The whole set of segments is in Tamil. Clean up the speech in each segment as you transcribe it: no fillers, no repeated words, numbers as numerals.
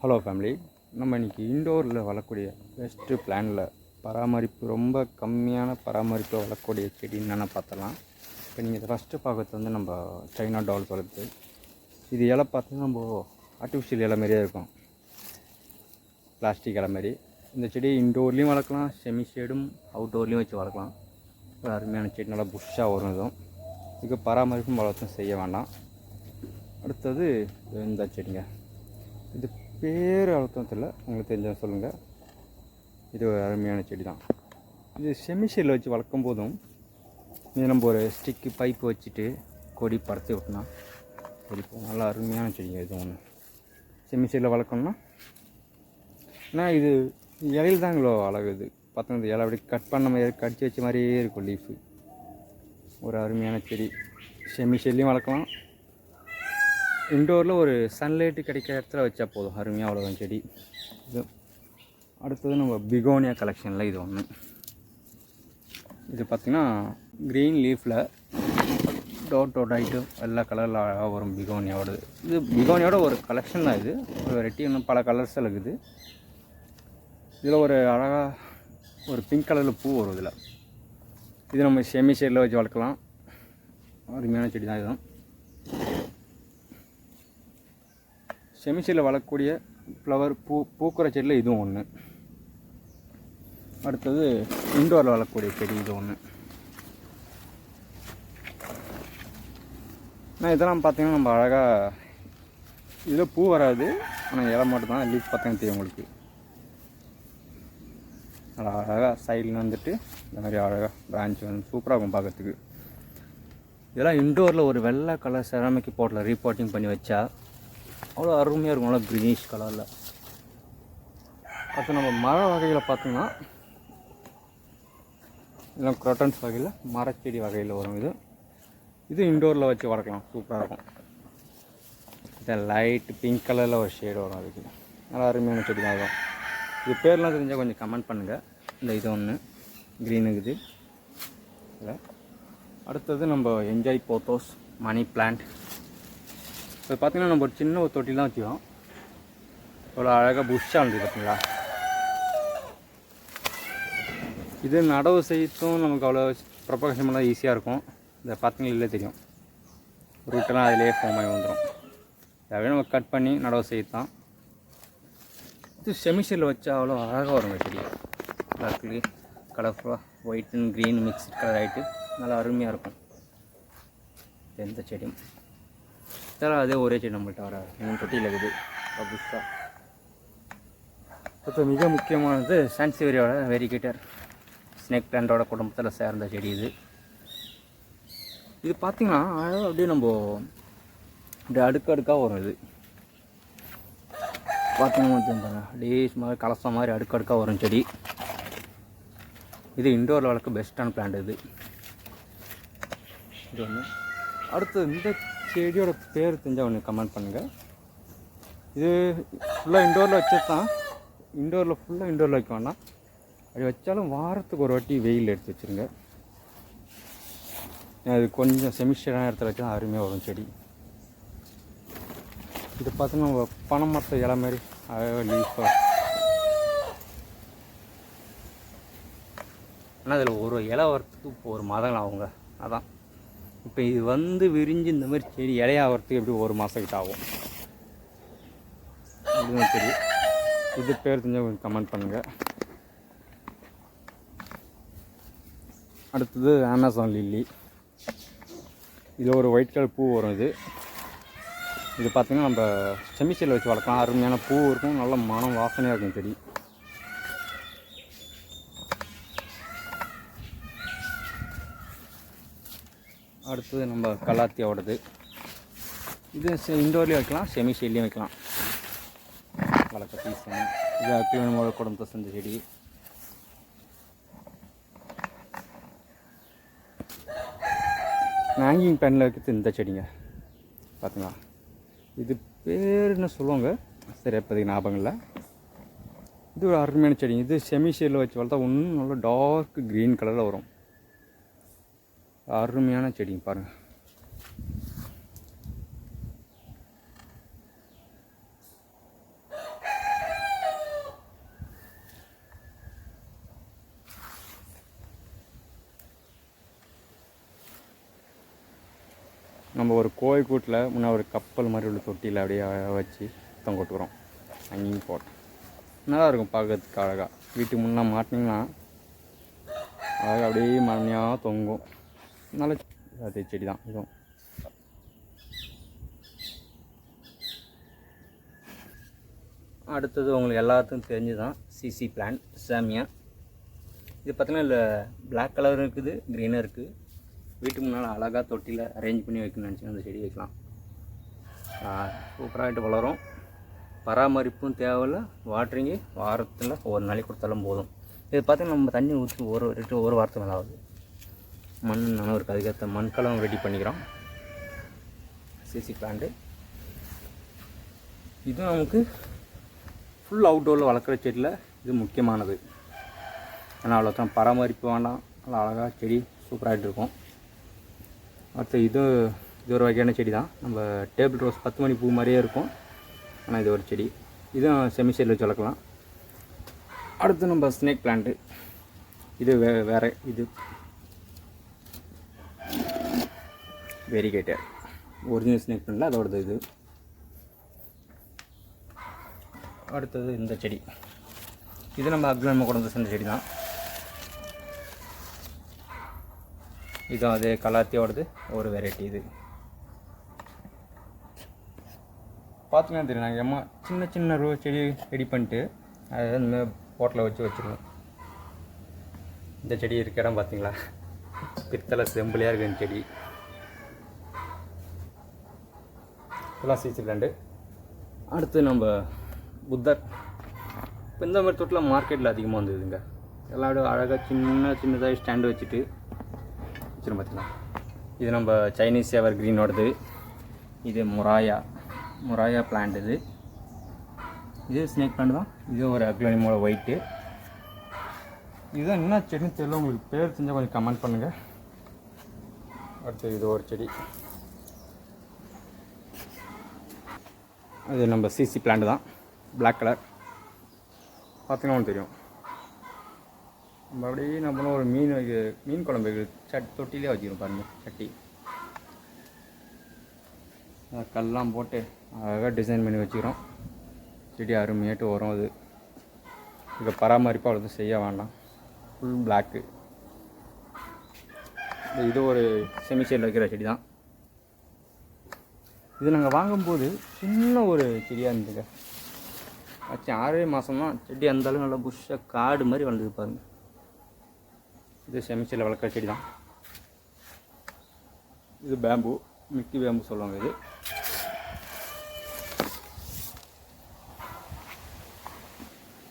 ஹலோ ஃபேமிலி, நம்ம இன்றைக்கி இன்டோரில் வளரக்கூடிய பெஸ்ட்டு பிளானில் பராமரிப்பு ரொம்ப கம்மியான பராமரிப்பில் வளரக்கூடிய செடி என்னென்ன பார்த்தலாம். இப்போ நீங்கள் இதை ஃபஸ்ட்டு பார்க்கறது வந்து நம்ம சைனா டால் வளர்த்து. இது இலை பார்த்தீங்கன்னா நம்ம ஆர்டிஃபிஷியல் இலை மாதிரியே இருக்கும், பிளாஸ்டிக் இலை மாதிரி. இந்த செடி இன்டோர்லேயும் வளர்க்கலாம், செமி ஷேடும் அவுட்டோர்லேயும் வச்சு வளர்க்கலாம். ஒரு அருமையான செடி, நல்லா புஷ்ஷாக வரும். இதுவும் இதுக்கு பராமரிப்பும் வளர்த்தும் செய்ய வேண்டாம். அடுத்தது இந்த செடிங்க, இது பேர் அழுத்தம் தெரியல, உங்களுக்கு தெரிஞ்சால் சொல்லுங்கள். இது ஒரு அருமையான செடி தான். இது செமிஷியலில் வச்சு வளர்க்கும் போதும் இது நம்ம ஒரு ஸ்டிக்கு பைப்பு வச்சுட்டு கொடி பறத்து விட்டோம்னா கொடிப்போம். நல்லா அருமையான செடிங்க. இது ஒன்று செமிஷியலில் வளர்க்கணும்னா ஆனால் இது இலையில் தான் இவ்வளோ அழகு. இது பார்த்தோன்னா இந்த இலை அப்படி கட் பண்ண மாதிரி கடிச்சு வச்ச மாதிரியே இருக்கும் லீஃபு. ஒரு அருமையான செடி. செமிஷியல்லையும் வளர்க்கலாம், இன்டோரில் ஒரு சன்லைட்டு கிடைக்கிற இடத்துல வச்சா போதும், அருமையாக அவ்வளோதான் செடி. இது அடுத்தது நம்ம பிகோனியா கலெக்ஷனில் இது ஒன்று. இது பார்த்திங்கன்னா க்ரீன் லீஃபில் டோட் ஆகிட்டு எல்லா கலரில் அழகாக வரும் பிகோனியாவோடது. இது பிகோனியோட ஒரு கலெக்ஷன் தான். இது ஒரு வெரைட்டி, இன்னும் பல கலர்ஸில் இருக்குது. இதில் ஒரு அழகாக ஒரு பிங்க் கலரில் பூ வரும். இதில் இது நம்ம செமி ஷேடில் வச்சு வளர்க்கலாம், அருமையான செடி தான். இதுதான் செமிஷியில் வளரக்கூடிய ஃப்ளவர் பூக்கிற செடியில் இதுவும் ஒன்று. அடுத்தது இன்டோரில் வளரக்கூடிய செடி இது ஒன்று. ஆனால் இதெல்லாம் பார்த்திங்கன்னா நம்ம அழகாக இதில் பூ வராது, ஆனால் இலை மட்டும் தான். லீஃப் பார்த்தீங்கன்னா தெரியும் உங்களுக்கு. நல்லா அழகாக சைடில் வந்துட்டு இந்த மாதிரி அழகாக பிரான்ச் வந்து சூப்பராக இருக்கும் பார்க்கறதுக்கு. இதெல்லாம் இன்டோரில் ஒரு வெள்ளை கலர் செராமிக் போட்டில் ரீபாட்டிங் பண்ணி வச்சா அவ்வளோ அருமையாக இருக்கும், அவ்வளோ க்ரீனிஷ் கலரில். அப்போ நம்ம மர வகையில் பார்த்தோம்னா இதெல்லாம் க்ரோட்டன்ஸ் வகையில் மரச்செடி வகையில் வரும். இது இன்டோரில் வச்சு வளர்க்கலாம், சூப்பராக இருக்கும். இந்த லைட் பிங்க் கலரில் ஒரு ஷேடு வரும், அதுக்கு நல்லா அருமையான செடி தான். இருக்கும். இது பேர்லாம் தெரிஞ்சால் கொஞ்சம் கமெண்ட் பண்ணுங்கள். இந்த இது ஒன்று க்ரீனுக்குது இல்லை. அடுத்தது நம்ம என்ஜாய் போத்தோஸ் மணி பிளான்ட். இப்போ பார்த்திங்கன்னா நம்ம ஒரு சின்ன ஒரு தொட்டிலாம் வச்சுக்கோம், அவ்வளோ அழகாக புஷ்ஷாக இருந்தது பார்த்தீங்களா. இது நடவு செய்யத்தும் நமக்கு அவ்வளோ ப்ரொபகேஷன் பண்ணால் ஈஸியாக இருக்கும். இதை பார்த்திங்களே தெரியும், ரூட்டெல்லாம் அதிலே ஃபார்ம் ஆகி வந்துடும். அதையே நம்ம கட் பண்ணி நடவு செய்யத்தான். இது செமிஷியலில் வச்சா அவ்வளோ அழகாக வரும் செடி. டார்க்லி கலர்ஃபுல்லாக white and green mixed colour ஆகிட்டு நல்லா அருமையாக இருக்கும் எந்த செடியும். இதெல்லாம் அதே ஒரே செடி நம்மள்கிட்ட வர 3 தொட்டியில் இருக்குது புதுசாக. இப்போ மிக முக்கியமானது சான்சிவேரியோட வெரிகேட்டர் ஸ்னேக் பிளான்ட்டோட குடும்பத்தில் சேர்ந்த செடி. இது பார்த்திங்கன்னா அப்படியே நம்ம அப்படியே அடுக்காக வரும். இது பார்த்திங்கன்னா அப்படியே மாதிரி கலசம் மாதிரி அடுக்காக வரும் செடி. இது இன்டோரில் வளர்க்க பெஸ்ட்டான பிளான்ட். இது ஒன்று. அடுத்து இந்த செடியோட பேர் தெரிஞ்சால் ஒன்று கமெண்ட் பண்ணுங்கள். இது ஃபுல்லாக இன்டோரில் வச்சுருந்தான். இன்டோரில் வைக்க வேண்டாம், அப்படி வச்சாலும் வாரத்துக்கு ஒரு வாட்டி வெயில் எடுத்து வச்சுருங்க. அது கொஞ்சம் செமிஸ்டரான இடத்துல வச்சா அருமையாக வரும் செடி. இது பார்த்தீங்கன்னா பனை மரத்தை இலை மாதிரி அழகாக லீஃபாக. ஆனால் அதில் ஒரு இலை வரத்துக்கு இப்போ ஒரு மாதங்கள் ஆகுங்க. அதான் இப்போ இது வந்து விரிஞ்சு இந்த மாதிரி செடி இலையாகிறதுக்கு எப்படி ஒரு மாதம் கிட்ட ஆகும். இதுதான் செடி. இது பேர் தெரிஞ்சால் கொஞ்சம் கமெண்ட் பண்ணுங்கள். அடுத்தது அமேசான் லில்லி. இது ஒரு ஒயிட் கலர் பூ வரும். இது பார்த்திங்கன்னா நம்ம செமிஷியலில் வச்சு வளர்க்கலாம், அருமையான பூ இருக்கும், நல்ல மனம் வாசனையாக இருக்கும் செடி. அடுத்தது நம்ம கலாத்தியாவோடது. இது இன்டோர்லேயும் வைக்கலாம், செமிஷியல்லையும் வைக்கலாம், வளர்க்க பீசன். இது அக்லினமோட குடும்பத்தை செஞ்ச செடி. ஹேங்கிங் பேனில் வைக்கிறது இந்த செடிங்க பார்த்திங்களா. இது பேர் என்ன சொல்லுவாங்க சரி இப்போதைக்கு ஞாபகம் இல்லை. இது ஒரு அருமையான செடி. இது செமிஷியலில் வச்சு வளர்த்தா இன்னும் நல்லா டார்க் க்ரீன் கலரில் வரும், அருமையான செடிங்க பாருங்கள். நம்ம ஒரு கோயில் கூட்டில் முன்னே ஒரு கப்பல் மாதிரி உள்ள தொட்டியில் அப்படியே வச்சு தொங்க விட்டுக்கிறோம். ஹேங்கிங் பாட் நல்லாயிருக்கும் பார்க்கறதுக்கு அழகாக. வீட்டுக்கு முன்னே மாட்டினீங்கன்னா அழகாக அப்படியே மரணியாக தொங்கும். நல்ல அதே செடி தான் இதுவும். அடுத்தது உங்களுக்கு எல்லாத்துக்கும் தெரிஞ்சு தான் சிசி பிளான்ட் சாமியா. இது பார்த்திங்கன்னா இல்லை பிளாக் கலரும் இருக்குது, க்ரீனும் இருக்குது. வீட்டுக்கு முன்னால் அழகாக தொட்டியில் அரேஞ்ச் பண்ணி வைக்கணும்னு நினச்சிங்கன்னா அந்த செடி வைக்கலாம். சூப்பராகிட்டு வளரும். பராமரிப்பும் தேவையில்லை, வாட்டரிங்கு வாரத்தில் ஒரு நாளைக்கு கொடுத்தாலும் போதும். இது பார்த்திங்கன்னா நம்ம தண்ணி ஊற்றி ஒரு வாரத்துக்கு மேலே ஆகுது. மண் நல்லா இருக்குது, அதுக்கேற்ற மண்கலம் ரெடி பண்ணிக்கிறோம். சிசி பிளான்ட்டு இதுவும் நமக்கு ஃபுல் அவுட்டோரில் வளர்க்குற செடியில் இது முக்கியமானது. ஏன்னா அவ்வளோதான் பராமரிப்பு வேண்டாம், நல்லா அழகாக செடி சூப்பராகிட்டு இருக்கும். அடுத்து இது ஒரு வகையான செடி தான். நம்ம டேபிள் ரோஸ் 10 மணி பூ மாதிரியே இருக்கும், ஆனால் இது ஒரு செடி. இதுவும் செமிசைடில் வச்சு வளர்க்கலாம். அடுத்து நம்ம ஸ்னேக் பிளான்ட்டு. இது வேறு இது வெரிகேட்டர் ஒரிஜினல் ஸ்னேக் பிளான்ட்டில் அதோடது இது. அடுத்தது இந்த செடி, இது நம்ம அக்லன்ம கொண்டு செஞ்ச செடி தான். இதுவும் அதே கலாத்தியோடது ஒரு வெரைட்டி. இது பார்த்திங்கன்னா தெரியும், நாங்கள் அம்மா சின்ன சின்ன செடி ரெடி பண்ணிட்டு அதை இந்த போட்டில் வச்சுருவோம். இந்த செடி இருக்க இடம் பார்த்தீங்களா, பித்தளை செம்பிளியாக இருக்குது இந்த செடி. இதெல்லாம் சிசி பிளான்ட்டு. அடுத்து நம்ம புத்தர். இப்போ இந்த மாதிரி தொட்டில் மார்க்கெட்டில் அதிகமாக வந்ததுங்க. எல்லாரும் அழகாக சின்னதாக ஸ்டாண்டு வச்சுட்டு வச்சுருவோம் பார்த்தீங்களா. இது நம்ம சைனீஸ் எவர் க்ரீனோடது. இது மொராயா பிளான்ட். இது ஸ்னேக் பிளான்ட் தான். இது ஒரு அக்லோனியமோட ஒயிட்டு. இதுதான் என்ன செடின்னு தெரியல, உங்களுக்கு பேர் தெரிஞ்சால் கொஞ்சம் கமெண்ட் பண்ணுங்கள். அடுத்து இது ஒரு செடி, அது நம்ம சிசி பிளான்ட் தான், பிளாக் கலர். பார்த்தீங்கன்னா ஒன்று தெரியும். நம்ம அப்படியே நம்ம ஒரு மீன் குழம்பு தொட்டிலே வச்சுக்கிறோம் பாருங்கள். சட்டி கல்லாம் போட்டு அழகாக டிசைன் பண்ணி வச்சுக்கிறோம். செடி அருமையாட்டு வரும். அது இதை பராமரிப்பாக அவ்வளோ செய்ய வேண்டாம். Full block. இது ஒரு செமிசைடில் வைக்கிற செடி தான். இது நாங்கள் வாங்கும்போது சின்ன ஒரு செடியாக இருந்ததுங்க. வச்சு 6 மாதம் தான் செடி அந்தளவு நல்லா புஷ்ஷாக காடு மாதிரி வளர்ந்துது பாருங்கள். இது செமிசைடில் வளர்க்குற செடி தான். இது பேம்பு, மிக்கி பேம்பு சொல்லுவாங்க. இது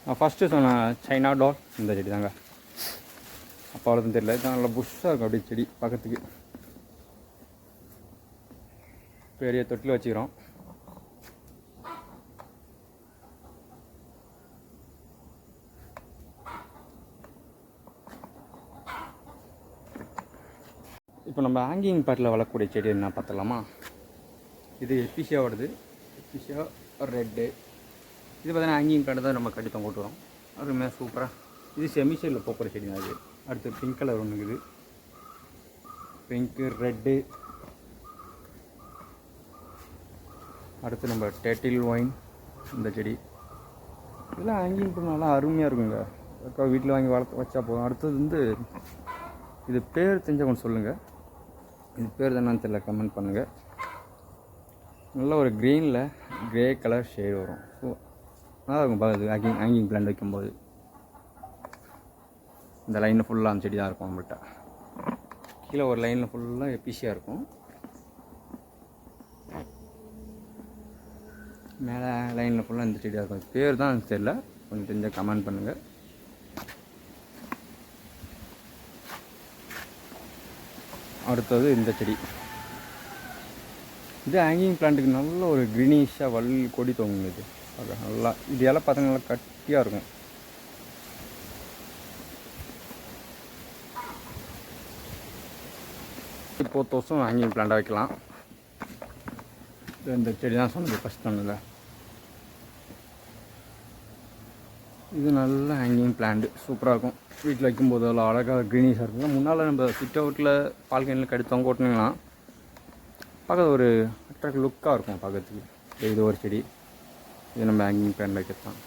நான் ஃபஸ்ட்டு சொன்ன சைனா டால் இந்த செடி தாங்க. அப்போ அவ்வளோதான் தெரியல. இது நல்லா புஷ்ஷாக இருக்கும் அப்படியே செடி பார்க்கறதுக்கு. பெரிய தொட்டில் வச்சுக்கிறோம். இப்போ நம்ம ஹேங்கிங் பாட்டில் வளர்க்கக்கூடிய செடி என்ன பார்த்துடலாமா. இது எப்பிஷியாவோடது, எப்பிஷியா ரெட்டு. இது பார்த்தீங்கன்னா ஹேங்கிங் பிளான்ட் தான் நம்ம கட்டி தொங்க விட்டுறோம். அதுமே சூப்பராக. இது செமிசைடில் போக்குற செடி தான். அது அடுத்து பிங்க் கலர் ஒன்று இருக்குது, பிங்க்கு ரெட்டு. அடுத்து நம்ம டேட்டில் ஒயின் இந்த செடி. இதெல்லாம் ஹேங்கிங் பண்ண நல்லா அருமையாக இருக்குங்க. அக்கா வீட்டில் வாங்கி வச்சா போதும். அடுத்தது இது பேர் தெரிஞ்ச கொஞ்சம் சொல்லுங்கள். இது பேர் தானு தெரியல, கமெண்ட் பண்ணுங்கள். நல்ல ஒரு க்ரீனில் க்ரே கலர் ஷேட் வரும். ஸோ நல்லா இருக்கும் பார்க்குறது. ஹேங்கிங் பிளான்ட் வைக்கும்போது இந்த லைனில் ஃபுல்லாக அந்த செடி தான் இருக்கும். நம்மள்கிட்ட கீழே ஒரு லைனில் ஃபுல்லாக எப்பிஷியாக இருக்கும். மேலே லைனில் ஃபுல்லாக இந்த செடியாக இருக்கும். பேர் தான் எனக்கு தெரியல, கொஞ்சம் தெரிஞ்சால் கமெண்ட் பண்ணுங்கள். அடுத்தது இந்த செடி. இது ஹேங்கிங் பிளான்ட்டுக்கு நல்ல ஒரு க்ரீனிஷாக வள்ளி கொடி தொங்குங்க. இது அது நல்லா, இது எல்லாம் பார்த்தீங்கன்னா நல்லா கட்டியாக இருக்கும். இப்போ தோசம் ஹேங்கிங் பிளான்ட்டாக வைக்கலாம். இந்த செடி தான் சொன்னது ஃபஸ்ட் சொன்னதில்ல. இது நல்ல ஹேங்கிங் பிளான்ட்டு சூப்பராக இருக்கும். வீட்டில் வைக்கும்போது அவ்வளோ அழகாக க்ரீனிஷாக இருக்குங்க. முன்னால் நம்ம சிட் அவுட்டில் பால்கனியில் கட்டி தொங்க ஓட்டினீங்கன்னா பார்க்க ஒரு அட்ராக்ட் லுக்காக இருக்கும் பார்க்கறதுக்கு. இது ஒரு செடி, இது நம்ம ஹேங்கிங் பிளான்ட் வைக்கிறது தான்.